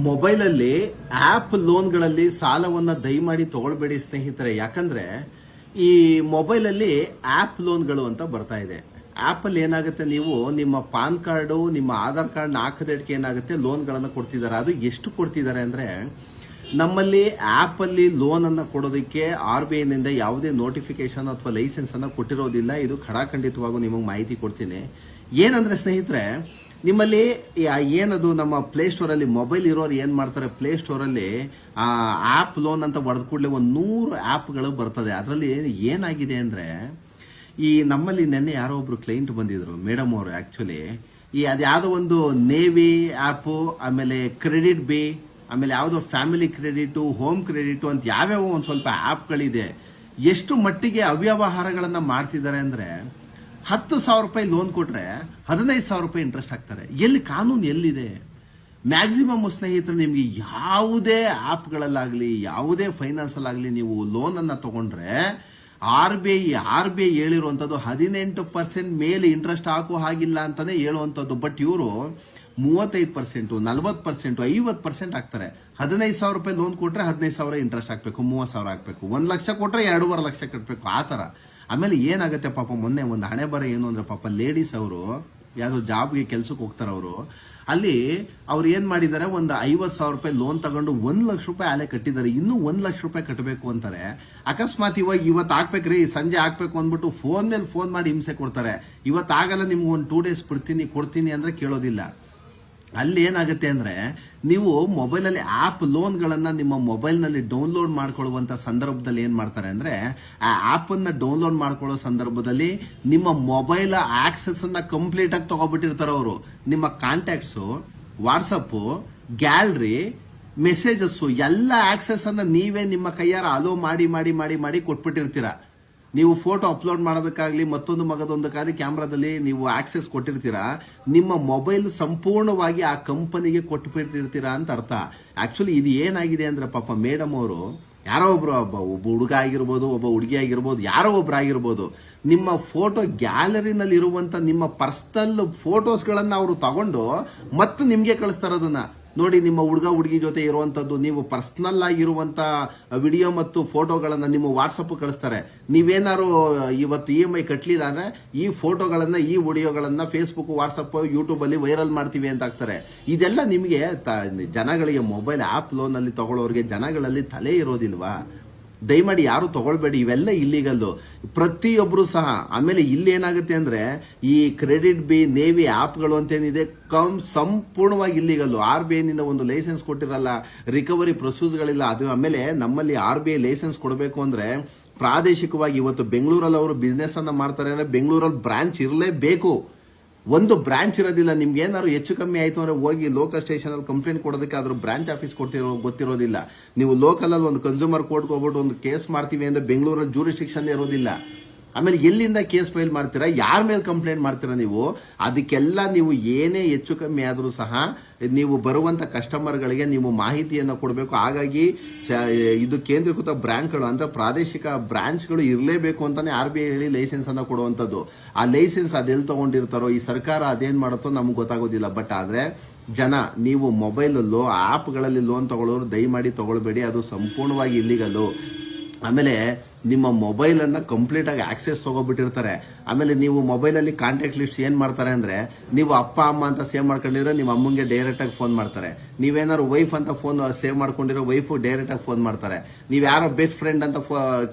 ಮೊಬೈಲಲ್ಲಿ ಆಪ್ ಲೋನ್ಗಳಲ್ಲಿ ಸಾಲವನ್ನ ದಯಮಾಡಿ ತಗೊಳ್ಬೇಡಿ ಸ್ನೇಹಿತರೆ. ಯಾಕಂದ್ರೆ ಈ ಮೊಬೈಲಲ್ಲಿ ಆಪ್ ಲೋನ್ಗಳು ಅಂತ ಬರ್ತಾ ಇದೆ. ಆಪ್ ಅಲ್ಲಿ ಏನಾಗುತ್ತೆ, ನೀವು ನಿಮ್ಮ ಪಾನ್ ಕಾರ್ಡು ನಿಮ್ಮ ಆಧಾರ್ ಕಾರ್ಡ್ ಹಾಕದಕ್ಕೆ ಏನಾಗುತ್ತೆ, ಲೋನ್ಗಳನ್ನು ಕೊಡ್ತಿದ್ದಾರೆ. ಅದು ಎಷ್ಟು ಕೊಡ್ತಿದ್ದಾರೆ ಅಂದ್ರೆ, ನಮ್ಮಲ್ಲಿ ಆಪ್ ಅಲ್ಲಿ ಲೋನ್ ಅನ್ನ ಕೊಡೋದಕ್ಕೆ RBI ನಿಂದ ಯಾವುದೇ ನೋಟಿಫಿಕೇಶನ್ ಅಥವಾ ಲೈಸೆನ್ಸ್ ಅನ್ನ ಕೊಟ್ಟಿರೋದಿಲ್ಲ. ಇದು ಖಡಾಖಂಡಿತವಾಗೂ ನಿಮಗೆ ಮಾಹಿತಿ ಕೊಡ್ತೀನಿ. ಏನಂದ್ರೆ ಸ್ನೇಹಿತರೆ, ನಿಮ್ಮಲ್ಲಿ ಏನದು ನಮ್ಮ ಪ್ಲೇಸ್ಟೋರ್ ಅಲ್ಲಿ ಮೊಬೈಲ್ ಇರೋರು ಏನ್ ಮಾಡ್ತಾರೆ, ಪ್ಲೇಸ್ಟೋರ್ ಅಲ್ಲಿ ಆಪ್ ಲೋನ್ ಅಂತ ಹೊಡೆದ ಕೂಡಲೇ 100 ಆಪ್ಗಳು ಬರ್ತದೆ. ಅದರಲ್ಲಿ ಏನಾಗಿದೆ ಅಂದ್ರೆ, ಈ ನಮ್ಮಲ್ಲಿ ನೆನ್ನೆ ಯಾರೋ ಒಬ್ರು ಕ್ಲೈಂಟ್ ಬಂದಿದ್ರು, ಮೇಡಮ್ ಅವರು. ಆಕ್ಚುಲಿ ಅದ್ಯಾವುದೋ ಒಂದು ನೇವಿ ಆಪ್, ಆಮೇಲೆ ಕ್ರೆಡಿಟ್ ಬಿ, ಆಮೇಲೆ ಯಾವುದೋ ಫ್ಯಾಮಿಲಿ ಕ್ರೆಡಿಟ್, ಹೋಮ್ ಕ್ರೆಡಿಟ್ ಅಂತ ಯಾವ್ಯಾವ ಒಂದು ಸ್ವಲ್ಪ ಆಪ್ಗಳಿದೆ. ಎಷ್ಟು ಮಟ್ಟಿಗೆ ಅವ್ಯವಹಾರಗಳನ್ನ ಮಾಡ್ತಿದ್ದಾರೆ ಅಂದ್ರೆ, 10,000 ರೂಪಾಯಿ ಲೋನ್ ಕೊಟ್ರೆ 15,000 ರೂಪಾಯಿ ಇಂಟ್ರೆಸ್ಟ್ ಹಾಕ್ತಾರೆ. ಎಲ್ಲಿ ಕಾನೂನು ಎಲ್ಲಿದೆ? ಮ್ಯಾಕ್ಸಿಮಮ್ ಸ್ನೇಹಿತರೆ, ನಿಮ್ಗೆ ಯಾವುದೇ ಆಪ್ಗಳಲ್ಲಾಗ್ಲಿ ಯಾವುದೇ ಫೈನಾನ್ಸ್ ಅಲ್ಲಾಗ್ಲಿ ನೀವು ಲೋನ್ ಅನ್ನ ತಗೊಂಡ್ರೆ RBI ಹೇಳಿರುವಂತದ್ದು 18% ಮೇಲೆ ಇಂಟ್ರೆಸ್ಟ್ ಹಾಕೋ ಹಾಗಿಲ್ಲ ಅಂತಾನೆ ಹೇಳುವಂತದ್ದು. ಬಟ್ ಇವರು 35%, 40%, 50% ಹಾಕ್ತಾರೆ. 15,000 ರೂಪಾಯಿ ಲೋನ್ ಕೊಟ್ರೆ 15,000 ಇಂಟ್ರೆಸ್ಟ್ ಹಾಕ್ಬೇಕು, 30,000 ಹಾಕ್ಬೇಕು. 1 ಲಕ್ಷ ಕೊಟ್ರೆ 2.5 ಲಕ್ಷ ಕಟ್ಟಬೇಕು, ಆ ತರ. ಆಮೇಲೆ ಏನಾಗುತ್ತೆ ಪಾಪ, ಮೊನ್ನೆ ಒಂದು ಹಣೆ ಬರ ಏನು ಅಂದ್ರೆ, ಪಾಪ ಲೇಡೀಸ್ ಅವರು ಯಾವ್ದೋ ಜಾಬ್ಗೆ ಕೆಲ್ಸಕ್ಕೆ ಹೋಗ್ತಾರೆ. ಅವರು ಅಲ್ಲಿ ಅವ್ರು ಏನ್ ಮಾಡಿದ್ದಾರೆ, ಒಂದು 50,000 ರೂಪಾಯಿ ಲೋನ್ ತಗೊಂಡು 1 ಲಕ್ಷ ರೂಪಾಯಿ ಆಲೆ ಕಟ್ಟಿದ್ದಾರೆ. ಇನ್ನೂ 1 ಲಕ್ಷ ರೂಪಾಯಿ ಕಟ್ಟಬೇಕು ಅಂತಾರೆ. ಅಕಸ್ಮಾತ್ ಇವತ್ತು ಹಾಕ್ಬೇಕ್ರಿ, ಸಂಜೆ ಹಾಕ್ಬೇಕು ಅಂದ್ಬಿಟ್ಟು ಫೋನ್ ಮೇಲೆ ಫೋನ್ ಮಾಡಿ ಹಿಂಸೆ ಕೊಡ್ತಾರೆ. ಇವತ್ತಾಗಲ್ಲ, ನಿಮ್ಗೆ ಒಂದು 2 ಡೇಸ್ ಕೊಡ್ತೀನಿ ಅಂದ್ರೆ ಕೇಳೋದಿಲ್ಲ. ಅಲ್ಲಿ ಏನಾಗುತ್ತೆ ಅಂದ್ರೆ, ನೀವು ಮೊಬೈಲಲ್ಲಿ ಆಪ್ ಲೋನ್ಗಳನ್ನ ನಿಮ್ಮ ಮೊಬೈಲ್ನಲ್ಲಿ ಡೌನ್ಲೋಡ್ ಮಾಡ್ಕೊಳ್ಳುವಂತ ಸಂದರ್ಭದಲ್ಲಿ ಏನ್ ಮಾಡ್ತಾರೆ ಅಂದ್ರೆ, ಆ ಆಪ್ ಅನ್ನ ಡೌನ್ಲೋಡ್ ಮಾಡ್ಕೊಳ್ಳೋ ಸಂದರ್ಭದಲ್ಲಿ ನಿಮ್ಮ ಮೊಬೈಲ್ ಆಕ್ಸೆಸ್ ಅನ್ನ ಕಂಪ್ಲೀಟ್ ಆಗಿ ತಗೋಬಿಟ್ಟಿರ್ತಾರೆ ಅವರು. ನಿಮ್ಮ ಕಾಂಟ್ಯಾಕ್ಟ್ಸ್, ವಾಟ್ಸಪ್, ಗ್ಯಾಲರಿ, ಮೆಸೇಜಸ್ ಎಲ್ಲ ಆಕ್ಸೆಸ್ ಅನ್ನ ನೀವೇ ನಿಮ್ಮ ಕೈಯಾರ ಅಲೋ ಮಾಡಿ ಮಾಡಿ ಮಾಡಿ ಮಾಡಿ ಕೊಟ್ಬಿಟ್ಟಿರ್ತೀರಾ. ನೀವು ಫೋಟೋ ಅಪ್ಲೋಡ್ ಮಾಡೋದಕ್ಕಾಗ್ಲಿ ಮತ್ತೊಂದು ಮಗದೊಂದಕ್ಕಾಗಲಿ ಕ್ಯಾಮ್ರಾದಲ್ಲಿ ನೀವು ಆಕ್ಸೆಸ್ ಕೊಟ್ಟಿರ್ತೀರಾ. ನಿಮ್ಮ ಮೊಬೈಲ್ ಸಂಪೂರ್ಣವಾಗಿ ಆ ಕಂಪನಿಗೆ ಕೊಟ್ಬಿಟ್ಟಿರ್ತೀರಾ ಅಂತ ಅರ್ಥ. ಆಕ್ಚುಲಿ ಇದು ಏನಾಗಿದೆ ಅಂದ್ರೆ, ಪಾಪ ಮೇಡಮ್ ಅವರು ಯಾರೋ ಒಬ್ಬ ಹುಡುಗ ಆಗಿರ್ಬೋದು, ಒಬ್ಬ ಹುಡುಗಿ ಆಗಿರ್ಬೋದು, ಯಾರೋ ಒಬ್ರು ಆಗಿರ್ಬೋದು, ನಿಮ್ಮ ಫೋಟೋ ಗ್ಯಾಲರಿನಲ್ಲಿ ಇರುವಂತ ನಿಮ್ಮ ಪರ್ಸನಲ್ ಫೋಟೋಸ್ಗಳನ್ನ ಅವರು ತಗೊಂಡು ಮತ್ತೆ ನಿಮ್ಗೆ ಕಳಿಸ್ತಾರೆ. ಅದನ್ನ ನೋಡಿ, ನಿಮ್ಮ ಹುಡುಗ ಹುಡುಗಿ ಜೊತೆ ಇರುವಂತದ್ದು, ನೀವು ಪರ್ಸನಲ್ ಆಗಿರುವಂತ ವಿಡಿಯೋ ಮತ್ತು ಫೋಟೋಗಳನ್ನ ನಿಮ್ಮ ವಾಟ್ಸಪ್ ಕಳಿಸ್ತಾರೆ. ನೀವೇನಾದ್ರು ಇವತ್ತು EMI ಕಟ್ಟಲಿಲ್ಲ ಅಂದ್ರೆ ಈ ಫೋಟೋಗಳನ್ನ, ಈ ವಿಡಿಯೋಗಳನ್ನ ಫೇಸ್ಬುಕ್, ವಾಟ್ಸಪ್, ಯೂಟ್ಯೂಬ್ ಅಲ್ಲಿ ವೈರಲ್ ಮಾಡ್ತೀವಿ ಅಂತ ಹಾಕ್ತಾರೆ. ಇದೆಲ್ಲ ನಿಮಗೆ ಜನಗಳಿಗೆ, ಮೊಬೈಲ್ ಆಪ್ ಲೋನ್ ಅಲ್ಲಿ ತಗೊಳ್ಳೋರಿಗೆ ಜನಗಳಲ್ಲಿ ತಲೆ ಇರೋದಿಲ್ವಾ? ದಯಮಾಡಿ ಯಾರು ತಗೊಳ್ಬೇಡಿ, ಇವೆಲ್ಲ ಇಲ್ಲಿಗಲ್ಲು ಪ್ರತಿಯೊಬ್ರು ಸಹ. ಆಮೇಲೆ ಇಲ್ಲಿ ಏನಾಗುತ್ತೆ ಅಂದ್ರೆ, ಈ ಕ್ರೆಡಿಟ್ ಬಿ, ನೇವಿ ಆಪ್ಗಳು ಅಂತೇನಿದೆ ಸಂಪೂರ್ಣವಾಗಿ ಇಲ್ಲಿಗಲ್ಲು. RBI ನಿಂದ ಒಂದು ಲೈಸೆನ್ಸ್ ಕೊಟ್ಟಿರಲ್ಲ, ರಿಕವರಿ ಪ್ರೊಸೀಸ್ಗಳಿಲ್ಲ. ಅದು ಆಮೇಲೆ ನಮ್ಮಲ್ಲಿ RBI ಲೈಸೆನ್ಸ್ ಕೊಡಬೇಕು ಅಂದ್ರೆ ಪ್ರಾದೇಶಿಕವಾಗಿ, ಇವತ್ತು ಬೆಂಗಳೂರಲ್ಲಿ ಅವರು ಬಿಸ್ನೆಸ್ ಅನ್ನ ಮಾಡ್ತಾರೆ ಅಂದ್ರೆ ಬೆಂಗಳೂರಲ್ಲಿ ಬ್ರಾಂಚ್ ಇರಲೇಬೇಕು. ಒಂದು ಬ್ರಾಂಚ್ ಇರೋದಿಲ್ಲ. ನಿಮ್ಗೆ ಏನಾದ್ರು ಹೆಚ್ಚು ಕಮ್ಮಿ ಆಯ್ತು ಅಂದ್ರೆ ಹೋಗಿ ಲೋಕಲ್ ಸ್ಟೇಷನ್ ಅಲ್ಲಿ ಕಂಪ್ಲೇಂಟ್ ಕೊಡೋದಕ್ಕೆ ಅದ್ರ ಬ್ರಾಂಚ್ ಆಫೀಸ್ ಗೊತ್ತಿರೋದಿಲ್ಲ. ನೀವು ಲೋಕಲ್ ಅಲ್ಲಿ ಒಂದು ಕನ್ಸ್ಯೂಮರ್ ಕೋರ್ಟ್ಗೆ ಹೋಗ್ಬಿಟ್ಟು ಒಂದು ಕೇಸ್ ಮಾಡ್ತೀವಿ ಅಂದ್ರೆ ಬೆಂಗಳೂರಲ್ಲಿ ಜೂರಿಸ್ಟಿಕ್ಷನ್ ಇರೋದಿಲ್ಲ. ಆಮೇಲೆ ಎಲ್ಲಿಂದ ಕೇಸ್ ಫೈಲ್ ಮಾಡ್ತೀರಾ, ಯಾರ ಮೇಲೆ ಕಂಪ್ಲೇಂಟ್ ಮಾಡ್ತೀರಾ ನೀವು? ಅದಕ್ಕೆಲ್ಲ ನೀವು ಏನೇ ಹೆಚ್ಚು ಕಮ್ಮಿ ಆದರೂ ಸಹ ನೀವು ಬರುವಂತ ಕಸ್ಟಮರ್ಗಳಿಗೆ ನೀವು ಮಾಹಿತಿಯನ್ನು ಕೊಡಬೇಕು. ಹಾಗಾಗಿ ಇದು ಕೇಂದ್ರೀಕೃತ ಬ್ಯಾಂಕ್ಗಳು ಅಂದ್ರೆ ಪ್ರಾದೇಶಿಕ ಬ್ರಾಂಚ್ಗಳು ಇರಲೇಬೇಕು ಅಂತಾನೆ RBI ಹೇಳಿ ಲೈಸೆನ್ಸ್ ಅನ್ನ ಕೊಡುವಂತದ್ದು. ಆ ಲೈಸೆನ್ಸ್ ಅದೆಲ್ಲಿ ತಗೊಂಡಿರ್ತಾರೋ ಈ ಸರ್ಕಾರ ಅದೇನ್ ಮಾಡುತ್ತೋ ನಮ್ಗೆ ಗೊತ್ತಾಗೋದಿಲ್ಲ. ಬಟ್ ಆದ್ರೆ ಜನ, ನೀವು ಮೊಬೈಲ್ ಅಲ್ಲೋ ಆಪ್ಗಳಲ್ಲಿ ಲೋನ್ ತಗೊಳ್ಳೋರು ದಯಮಾಡಿ ತಗೊಳ್ಬೇಡಿ, ಅದು ಸಂಪೂರ್ಣವಾಗಿ ಇಲ್ಲಿಗಲ್ಲು. ಆಮೇಲೆ ನಿಮ್ಮ ಮೊಬೈಲ್ ಅನ್ನ ಕಂಪ್ಲೀಟ್ ಆಗಿ ಆಕ್ಸೆಸ್ ತಗೋಬಿಟ್ಟಿರ್ತಾರೆ. ಆಮೇಲೆ ನೀವು ಮೊಬೈಲ್ ಅಲ್ಲಿ ಕಾಂಟ್ಯಾಕ್ಟ್ ಲಿಸ್ಟ್ ಏನ್ ಮಾಡ್ತಾರೆ ಅಂದ್ರೆ, ನೀವು ಅಪ್ಪ ಅಮ್ಮ ಅಂತ ಸೇವ್ ಮಾಡ್ಕೊಂಡಿರೋ ನಿಮ್ಮ ಅಮ್ಮಂಗೆ ಡೈರೆಕ್ಟ್ ಆಗಿ ಫೋನ್ ಮಾಡ್ತಾರೆ. ನೀವೇನಾದ್ರು ವೈಫ್ ಅಂತ ಫೋನ್ ಸೇವ್ ಮಾಡ್ಕೊಂಡಿರೋ ವೈಫ್ ಡೈರೆಕ್ಟ್ ಆಗಿ ಫೋನ್ ಮಾಡ್ತಾರೆ. ನೀವ್ ಯಾರೋ ಬೆಸ್ಟ್ ಫ್ರೆಂಡ್ ಅಂತ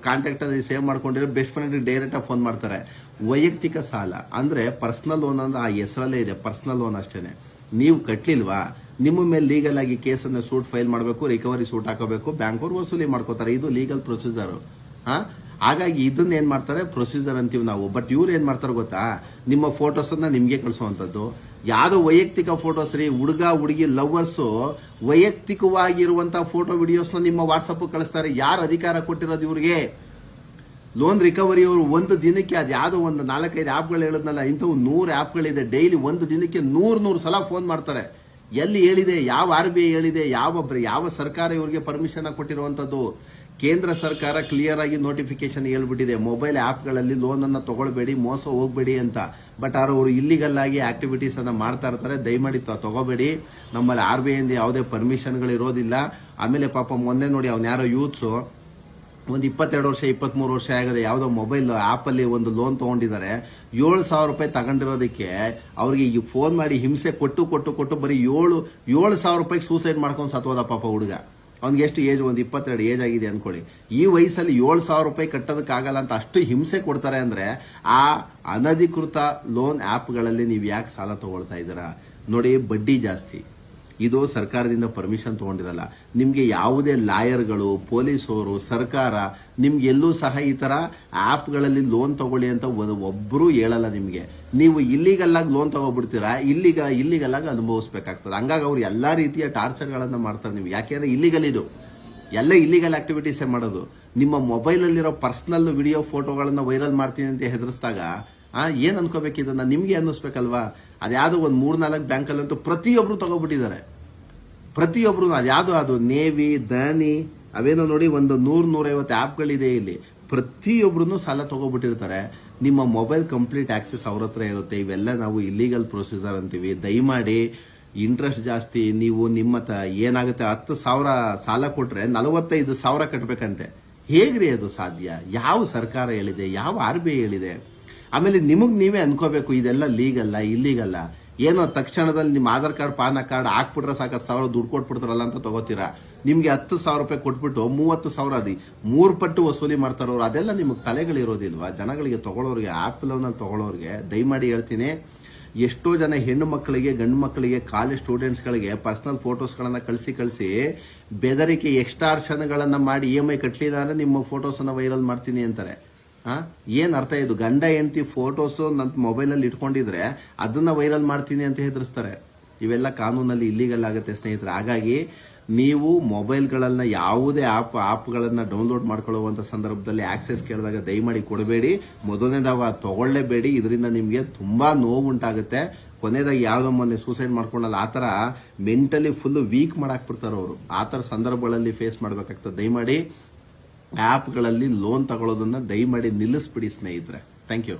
ಕಾಂಟ್ಯಾಕ್ಟ್ ಅಲ್ಲಿ ಸೇವ್ ಮಾಡ್ಕೊಂಡಿರೋ ಬೆಸ್ಟ್ ಫ್ರೆಂಡ್ ಡೈರೆಕ್ಟ್ ಆಗಿ ಫೋನ್ ಮಾಡ್ತಾರೆ. ವೈಯಕ್ತಿಕ ಸಾಲ ಅಂದ್ರೆ ಪರ್ಸನಲ್ ಲೋನ್ ಅಂದ್ರೆ ಆ ಹೆಸರಲ್ಲೇ ಇದೆ, ಪರ್ಸನಲ್ ಲೋನ್ ಅಷ್ಟೇನೆ. ನೀವು ಕಟ್ಲಿಲ್ವಾ, ನಿಮ್ಮ ಮೇಲೆ ಲೀಗಲ್ ಆಗಿ ಕೇಸನ್ನು ಸೂಟ್ ಫೈಲ್ ಮಾಡಬೇಕು, ರಿಕವರಿ ಸೂಟ್ ಹಾಕಬೇಕು, ಬ್ಯಾಂಕ್ ಅವರು ವಸೂಲಿ ಮಾಡ್ಕೋತಾರೆ. ಇದು ಲೀಗಲ್ ಪ್ರೊಸೀಜರ್. ಹಾಗಾಗಿ ಇದನ್ನ ಏನ್ ಮಾಡ್ತಾರೆ, ಪ್ರೊಸೀಜರ್ ಅಂತೀವಿ ನಾವು. ಬಟ್ ಇವ್ರು ಏನ್ ಮಾಡ್ತಾರೆ ಗೊತ್ತಾ, ನಿಮ್ಮ ಫೋಟೋಸ್ ಅನ್ನ ನಿಮ್ಗೆ ಕಳಿಸುವಂತದ್ದು. ಯಾವ್ದೋ ವೈಯಕ್ತಿಕ ಫೋಟೋಸ್ ರೀ, ಹುಡುಗ ಹುಡುಗಿ ಲವರ್ಸ್ ವೈಯಕ್ತಿಕವಾಗಿರುವಂತಹ ಫೋಟೋ ವಿಡಿಯೋಸ್ನ ನಿಮ್ಮ ವಾಟ್ಸಪ್ ಕಳಿಸ್ತಾರೆ. ಯಾರು ಅಧಿಕಾರ ಕೊಟ್ಟಿರೋದು ಇವ್ರಿಗೆ? ಲೋನ್ ರಿಕವರಿ ಅವರು ಒಂದು ದಿನಕ್ಕೆ ಅದು ಯಾವುದೋ ಒಂದು 4-5 ಆಪ್ಗಳು ಹೇಳಿದ್ನಲ್ಲ, ಇಂಥವು 100 ಆಪ್ಗಳಿದೆ. ಡೈಲಿ ಒಂದು ದಿನಕ್ಕೆ 100 ಸಲ ಫೋನ್ ಮಾಡ್ತಾರೆ. ಎಲ್ಲಿ ಹೇಳಿದೆ? ಯಾವ RBI ಹೇಳಿದೆ? ಯಾವ ಸರ್ಕಾರ ಇವ್ರಿಗೆ ಪರ್ಮಿಷನ್ ಕೊಟ್ಟಿರುವಂತದ್ದು? ಕೇಂದ್ರ ಸರ್ಕಾರ ಕ್ಲಿಯರ್ ಆಗಿ ನೋಟಿಫಿಕೇಶನ್ ಹೇಳ್ಬಿಟ್ಟಿದೆ, ಮೊಬೈಲ್ ಆಪ್ಗಳಲ್ಲಿ ಲೋನ್ ಅನ್ನ ತಗೊಳ್ಬೇಡಿ, ಮೋಸ ಹೋಗ್ಬೇಡಿ ಅಂತ. ಬಟ್ ಅವರು ಇಲ್ಲಿಗಲ್ ಆಗಿ ಆಕ್ಟಿವಿಟೀಸ್ ಅನ್ನ ಮಾಡ್ತಾ ಇರ್ತಾರೆ. ದಯಮಾಡಿ ತಗೋಬೇಡಿ. ನಮ್ಮಲ್ಲಿ RBI ಇಂದ ಯಾವುದೇ ಪರ್ಮಿಷನ್ಗಳು ಇರೋದಿಲ್ಲ. ಆಮೇಲೆ ಪಾಪ ಮೊನ್ನೆ ನೋಡಿ ಅವ್ನ ಯಾರೋ ಯೂತ್ಸು ಒಂದು 22 ವರ್ಷ 23 ವರ್ಷ ಆಗದೆ ಯಾವುದೋ ಮೊಬೈಲ್ ಆಪ್ ಅಲ್ಲಿ ಒಂದು ಲೋನ್ ತಗೊಂಡಿದ್ದಾರೆ. 7,000 ರೂಪಾಯಿ ತಗೊಂಡಿರೋದಕ್ಕೆ ಅವ್ರಿಗೆ ಈ ಫೋನ್ ಮಾಡಿ ಹಿಂಸೆ ಕೊಟ್ಟು ಬರೀ 7,000 ರೂಪಾಯಿಗೆ ಸೂಸೈಡ್ ಮಾಡ್ಕೊಂಡು ಸತ್ತೋದ ಪಾಪ ಹುಡುಗ. ಅವ್ನಿಗೆ ಎಷ್ಟು ಏಜ್, ಒಂದು 22 ಏಜ್ ಆಗಿದೆ ಅನ್ಕೊಳ್ಳಿ. ಈ ವಯಸ್ಸಲ್ಲಿ 7,000 ರೂಪಾಯಿ ಕಟ್ಟೋದಕ್ಕಾಗಲ್ಲ ಅಂತ ಅಷ್ಟು ಹಿಂಸೆ ಕೊಡ್ತಾರೆ ಅಂದ್ರೆ ಆ ಅನಧಿಕೃತ ಲೋನ್ ಆಪ್ಗಳಲ್ಲಿ ನೀವು ಯಾಕೆ ಸಾಲ ತಗೊಳ್ತಾ ಇದ್ದೀರಾ? ನೋಡಿ, ಬಡ್ಡಿ ಜಾಸ್ತಿ. ಇದು ಸರ್ಕಾರದಿಂದ ಪರ್ಮಿಷನ್ ತಗೊಂಡಿರಲ್ಲ. ನಿಮ್ಗೆ ಯಾವುದೇ ಲಾಯರ್ಗಳು, ಪೊಲೀಸರು, ಸರ್ಕಾರ ನಿಮ್ಗೆ ಎಲ್ಲೂ ಸಹ ಈ ತರ ಆಪ್ಗಳಲ್ಲಿ ಲೋನ್ ತಗೊಳ್ಳಿ ಅಂತ ಒಬ್ಬರು ಹೇಳಲ್ಲ ನಿಮ್ಗೆ. ನೀವು ಇಲ್ಲಿಗಲ್ ಆಗಿ ಲೋನ್ ತಗೋಬಿಡ್ತೀರಾ, ಇಲ್ಲಿಗಲ್ ಆಗಿ ಅನುಭವಿಸ್ಬೇಕಾಗ್ತದೆ. ಹಂಗಾಗಿ ಅವ್ರು ಎಲ್ಲಾ ರೀತಿಯ ಟಾರ್ಚರ್ಗಳನ್ನ ಮಾಡ್ತಾರೆ ನೀವು. ಯಾಕೆಂದ್ರೆ ಇಲ್ಲಿಗಲ್ ಇದು ಎಲ್ಲ ಇಲ್ಲಿಗಲ್ ಆಕ್ಟಿವಿಟೀಸೇ ಮಾಡೋದು. ನಿಮ್ಮ ಮೊಬೈಲ್ ಅಲ್ಲಿರೋ ಪರ್ಸನಲ್ ವಿಡಿಯೋ ಫೋಟೋಗಳನ್ನ ವೈರಲ್ ಮಾಡ್ತೀನಿ ಅಂತ ಹೆದರಿಸಿದಾಗ ಏನ್ ಅನ್ಕೋಬೇಕು? ಇದನ್ನ ನಿಮ್ಗೆ ಅನ್ನಿಸ್ಬೇಕಲ್ವಾ? ಅದ್ಯಾವುದೋ ಒಂದು 3-4 ಬ್ಯಾಂಕಲ್ಲಂತೂ ಪ್ರತಿಯೊಬ್ರು ತಗೋಬಿಟ್ಟಿದ್ದಾರೆ. ಪ್ರತಿಯೊಬ್ರು ಅದು ನೇವಿ, ಧನಿ, ಅವೇನೋ ನೋಡಿ ಒಂದು 100-150 ಆಪ್ಗಳಿದೆ ಇಲ್ಲಿ. ಪ್ರತಿಯೊಬ್ರು ಸಾಲ ತಗೋಬಿಟ್ಟಿರ್ತಾರೆ. ನಿಮ್ಮ ಮೊಬೈಲ್ ಕಂಪ್ಲೀಟ್ ಆಕ್ಸೆಸ್ ಅವ್ರ ಹತ್ರ ಇರುತ್ತೆ. ಇವೆಲ್ಲ ನಾವು ಇಲ್ಲಿಗಲ್ ಪ್ರೊಸೀಜರ್ ಅಂತೀವಿ. ದಯಮಾಡಿ ಇಂಟ್ರೆಸ್ಟ್ ಜಾಸ್ತಿ. ನೀವು ಏನಾಗುತ್ತೆ, 10,000 ಸಾಲ ಕೊಟ್ರೆ 45,000 ಕಟ್ಟಬೇಕಂತೆ. ಹೇಗ್ರಿ ಅದು ಸಾಧ್ಯ? ಯಾವ ಸರ್ಕಾರ ಹೇಳಿದೆ? ಯಾವ RBI ಹೇಳಿದೆ? ಆಮೇಲೆ ನಿಮಗ್ ನೀವೇ ಅನ್ಕೋಬೇಕು ಇದೆಲ್ಲ ಲೀಗಲ್ಲ ಇಲ್ಲಿಗಲ್ಲ. ಏನೋ ತಕ್ಷಣದಲ್ಲಿ ನಿಮ್ಮ ಆಧಾರ್ ಕಾರ್ಡ್, ಪಾನ್ ಕಾರ್ಡ್ ಹಾಕ್ಬಿಟ್ರೆ ಸಾಕು 10,000 ದುಡ್ಡು ಕೊಟ್ಬಿಡ್ತಾರಲ್ಲ ಅಂತ ತಗೋತೀರಾ. ನಿಮ್ಗೆ 10,000 ರೂಪಾಯಿ ಕೊಟ್ಬಿಟ್ಟು 30,000 3 ಪಟ್ಟು ವಸೂಲಿ ಮಾಡ್ತಾರವ್ರು. ಅದೆಲ್ಲ ನಿಮಗೆ ತಲೆಗಳಿರೋದಿಲ್ವಾ? ಜನಗಳಿಗೆ ತಗೊಳ್ಳೋರಿಗೆ, ಆಪ್ ಲೋನಲ್ಲಿ ತಗೊಳ್ಳೋರಿಗೆ ದಯಮಾಡಿ ಹೇಳ್ತೀನಿ, ಎಷ್ಟೋ ಜನ ಹೆಣ್ಣು ಮಕ್ಕಳಿಗೆ, ಗಂಡು ಮಕ್ಕಳಿಗೆ, ಕಾಲೇಜ್ ಸ್ಟೂಡೆಂಟ್ಸ್ಗಳಿಗೆ ಪರ್ಸನಲ್ ಫೋಟೋಸ್ಗಳನ್ನ ಕಳಿಸಿ ಬೆದರಿಕೆ ಎಕ್ಸ್ಟಾರ್ಷನ್ಗಳನ್ನ ಮಾಡಿ EMI ಕಟ್ಟಲಿಲ್ಲ ಅಂದ್ರೆ ನಿಮ್ಮ ಫೋಟೋಸ್ ಅನ್ನ ವೈರಲ್ ಮಾಡ್ತೀನಿ ಅಂತಾರೆ. ಏನ್ ಅರ್ಥ ಇದು? ಗಂಡ ಹೆಂಡತಿ ಫೋಟೋಸ್ ನನ್ನ ಮೊಬೈಲಲ್ಲಿ ಇಟ್ಕೊಂಡಿದ್ರೆ ಅದನ್ನ ವೈರಲ್ ಮಾಡ್ತೀನಿ ಅಂತ ಹೆದರಿಸ್ತಾರೆ. ಇವೆಲ್ಲ ಕಾನೂನಲ್ಲಿ ಇಲ್ಲಿಗಲ್ ಆಗುತ್ತೆ ಸ್ನೇಹಿತರೆ. ಹಾಗಾಗಿ ನೀವು ಮೊಬೈಲ್ಗಳನ್ನ ಯಾವುದೇ ಆಪ್ಗಳನ್ನ ಡೌನ್ಲೋಡ್ ಮಾಡ್ಕೊಳ್ಳುವಂತ ಸಂದರ್ಭದಲ್ಲಿ ಆಕ್ಸೆಸ್ ಕೇಳಿದಾಗ ದಯಮಾಡಿ ಕೊಡಬೇಡಿ. ಮೊದಲನೇದಾವ ತಗೊಳ್ಳೇಬೇಡಿ. ಇದರಿಂದ ನಿಮ್ಗೆ ತುಂಬಾ ನೋವು ಉಂಟಾಗುತ್ತೆ. ಕೊನೆಯದಾಗಿ ಯಾವ್ದೋ ಮೊನ್ನೆ ಸೂಸೈಡ್ ಮಾಡ್ಕೊಂಡಲ್ಲ, ಆತರ ಮೆಂಟಲಿ ಫುಲ್ ವೀಕ್ ಮಾಡಾಕ್ಬಿಡ್ತಾರೆ ಅವರು. ಆತರ ಸಂದರ್ಭಗಳಲ್ಲಿ ಫೇಸ್ ಮಾಡ್ಬೇಕಾಗ್ತದೆ. ದಯಮಾಡಿ ಆಪ್ಗಳಲ್ಲಿ ಲೋನ್ ತಗೊಳ್ಳೋದನ್ನ ದಯಮಾಡಿ ನಿಲ್ಲಿಸ್ಬಿಡಿ ಸ್ನೇಹಿತರೆ. Thank you.